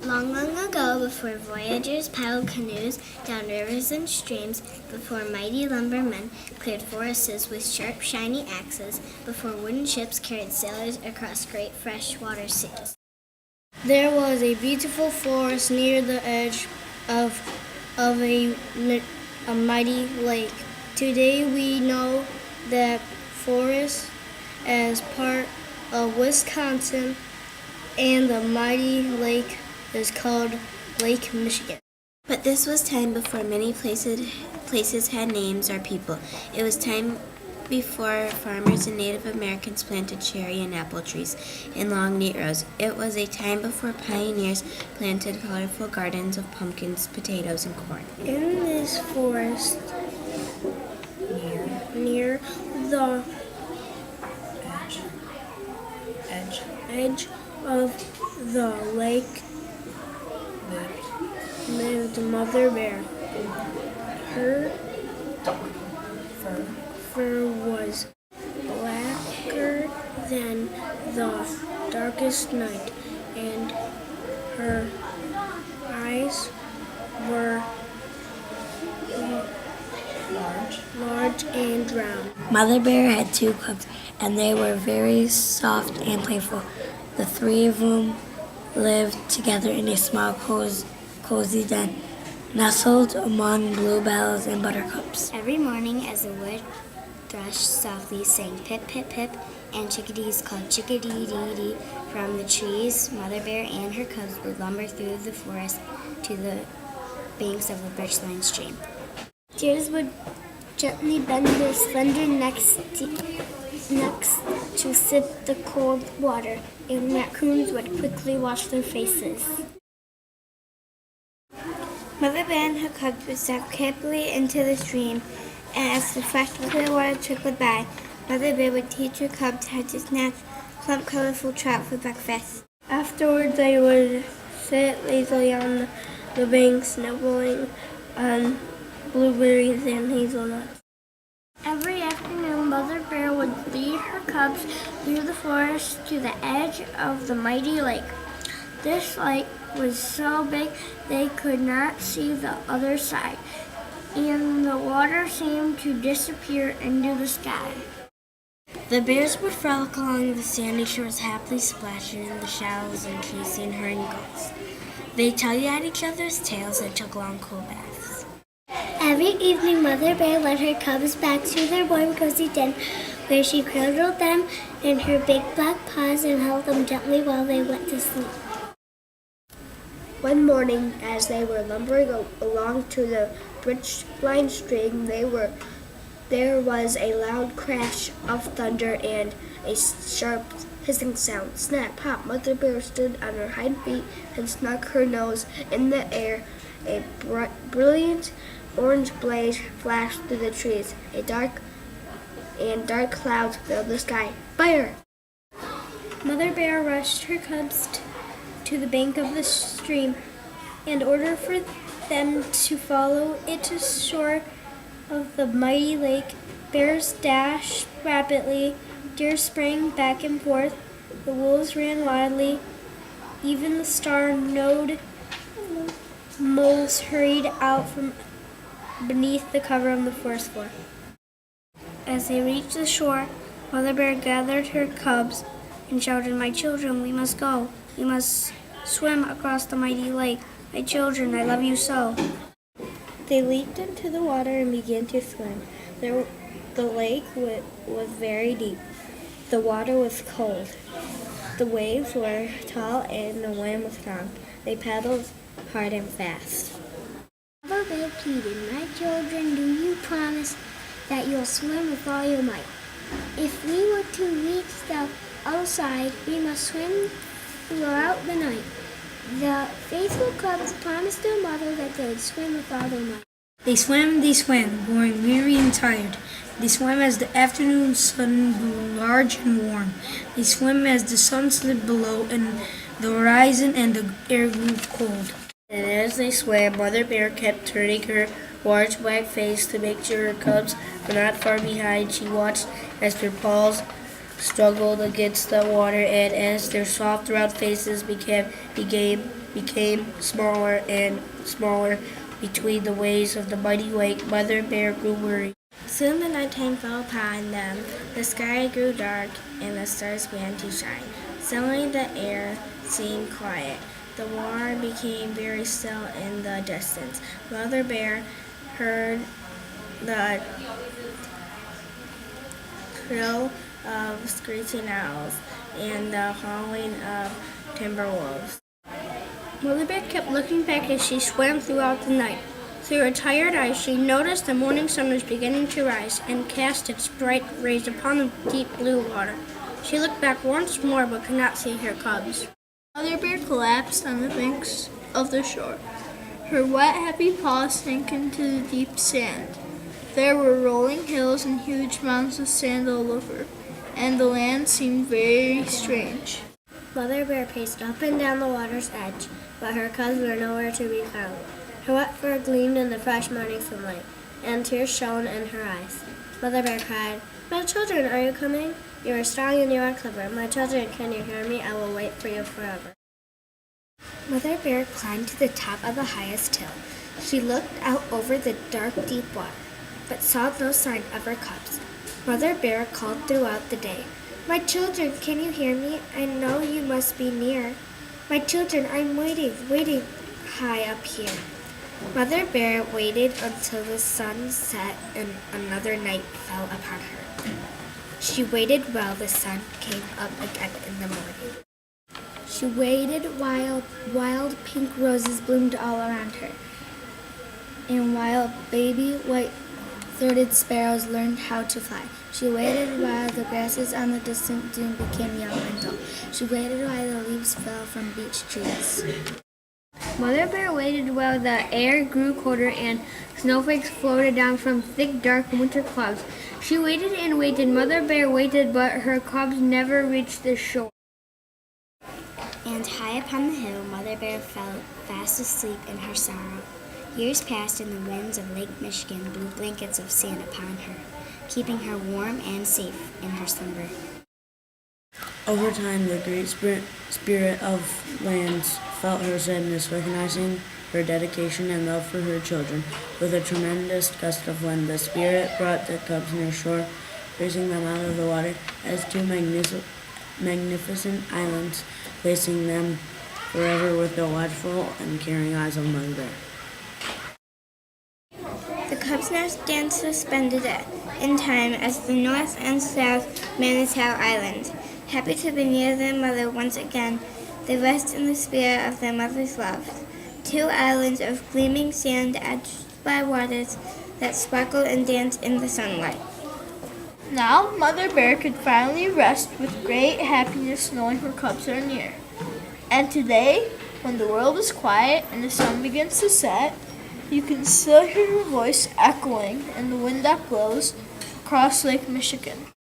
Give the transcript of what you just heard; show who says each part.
Speaker 1: Long, long ago, before voyagers paddled canoes down rivers and streams, before mighty lumbermen cleared forests with sharp, shiny axes, before wooden ships carried sailors across great freshwater seas,
Speaker 2: there was a beautiful forest near the edge of a mighty lake. Today we know that forest as part of Wisconsin, and the mighty lake is called Lake Michigan.
Speaker 3: But this was time before many places had names or people. It was time before farmers and Native Americans planted cherry and apple trees in long, neat rows. It was a time before pioneers planted colorful gardens of pumpkins, potatoes, and corn.
Speaker 2: In this forest, near the edge of the lake, lived Mother Bear. Her fur was blacker than the darkest night, and her eyes were large and round.
Speaker 4: Mother Bear had 2 cubs, and they were very soft and playful. The 3 of them lived together in a small, cozy den, nestled among bluebells and buttercups.
Speaker 1: Every morning, as the wood thrush softly sang pip, pip, pip, and chickadees called chickadee-dee-dee from the trees, Mother Bear and her cubs would lumber through the forest to the banks of a birch-lined stream.
Speaker 2: Deers would gently bend their slender necks to sip the cold water, and raccoons would quickly wash their faces.
Speaker 5: Mother Bear and her cubs would step carefully into the stream, and as the fresh, clear water trickled by, Mother Bear would teach her cubs how to snatch plump, colorful trout for breakfast.
Speaker 2: Afterward, they would sit lazily on the banks, nibbling on blueberries and hazelnuts. Every afternoon, Mother Bear would lead her cubs through the forest to the edge of the mighty lake. This lake was so big they could not see the other side, and the water seemed to disappear into the sky.
Speaker 4: The bears would frolic along the sandy shores, happily splashing in the shallows and chasing herding gulls. They tugged at each other's tails and took long, cool baths.
Speaker 1: Every evening, Mother Bear led her cubs back to their warm, cozy den, where she cradled them in her big black paws and held them gently while they went to sleep.
Speaker 2: One morning, as they were lumbering along to the birch-lined stream, there was a loud crash of thunder and a sharp hissing sound. Snap, pop! Mother Bear stood on her hind feet and snuck her nose in the air. A brilliant orange blaze flashed through the trees. Dark clouds filled the sky. Fire! Mother Bear rushed her cubs to the bank of the stream and ordered for them to follow it to the shore of the mighty lake. Bears dashed rapidly, deer sprang back and forth, the wolves ran wildly, even the star-nosed moles hurried out from beneath the cover of the forest floor. As they reached the shore, Mother Bear gathered her cubs and shouted, "My children, we must go. We must swim across the mighty lake. My children, I love you so." They leaped into the water and began to swim. The lake was very deep. The water was cold. The waves were tall and the wind was strong. They paddled hard and fast.
Speaker 1: Mother Bear pleaded, "My children, do you promise that you'll swim with all your might? If we were to reach the other side, we must swim throughout the night." The faithful cubs promised their mother that they would swim with all their might.
Speaker 4: They swam, growing weary and tired. They swam as the afternoon sun grew large and warm. They swam as the sun slid below and the horizon and the air grew cold. And as they swam, Mother Bear kept turning her large black face to make sure her cubs were not far behind. She watched as their paws struggled against the water, and as their soft round faces became became smaller and smaller. Between the waves of the mighty lake, Mother Bear grew weary.
Speaker 3: Soon the nighttime fell upon them, the sky grew dark, and the stars began to shine. Suddenly the air seemed quiet. The water became very still in the distance. Mother Bear heard the trill of screeching owls and the howling of timber wolves.
Speaker 6: Mother Bear kept looking back as she swam throughout the night. Through her tired eyes, she noticed the morning sun was beginning to rise and cast its bright rays upon the deep blue water. She looked back once more but could not see her cubs.
Speaker 7: Mother Bear collapsed on the banks of the shore. Her wet, heavy paws sank into the deep sand. There were rolling hills and huge mounds of sand all over, and the land seemed very strange.
Speaker 2: Mother Bear paced up and down the water's edge, but her cubs were nowhere to be found. Her wet fur gleamed in the fresh morning sunlight, and tears shone in her eyes. Mother Bear cried, "My children, are you coming? You are strong and you are clever. My children, can you hear me? I will wait for you forever." Mother Bear climbed to the top of the highest hill. She looked out over the dark, deep water, but saw no sign of her cubs. Mother Bear called throughout the day, "My children, can you hear me? I know you must be near. My children, I'm waiting high up here." Mother Bear waited until the sun set and another night fell upon her. She waited while the sun came up again in the morning. She waited while wild pink roses bloomed all around her, and while baby white-throated sparrows learned how to fly. She waited while the grasses on the distant dune became young and tall. She waited while the leaves fell from beech trees.
Speaker 6: Mother Bear waited while the air grew colder and snowflakes floated down from thick, dark winter clouds. She waited and waited. Mother Bear waited, but her cubs never reached the shore.
Speaker 3: And high upon the hill, Mother Bear fell fast asleep in her sorrow. Years passed, and the winds of Lake Michigan blew blankets of sand upon her, keeping her warm and safe in her slumber.
Speaker 8: Over time, the great spirit of lands felt her sadness, recognizing her dedication and love for her children. With a tremendous gust of wind, the spirit brought the cubs near shore, raising them out of the water as two magnificent islands, placing them forever with the watchful and caring eyes of Mother Bear.
Speaker 5: The cubs now stand suspended in time as the North and South Manitou Islands. Happy to be near their mother once again, they rest in the spirit of their mother's love. Two islands of gleaming sand edged by waters that sparkle and dance in the sunlight.
Speaker 7: Now Mother Bear could finally rest with great happiness knowing her cubs are near. And today, when the world is quiet and the sun begins to set, you can still hear her voice echoing in the wind that blows across Lake Michigan.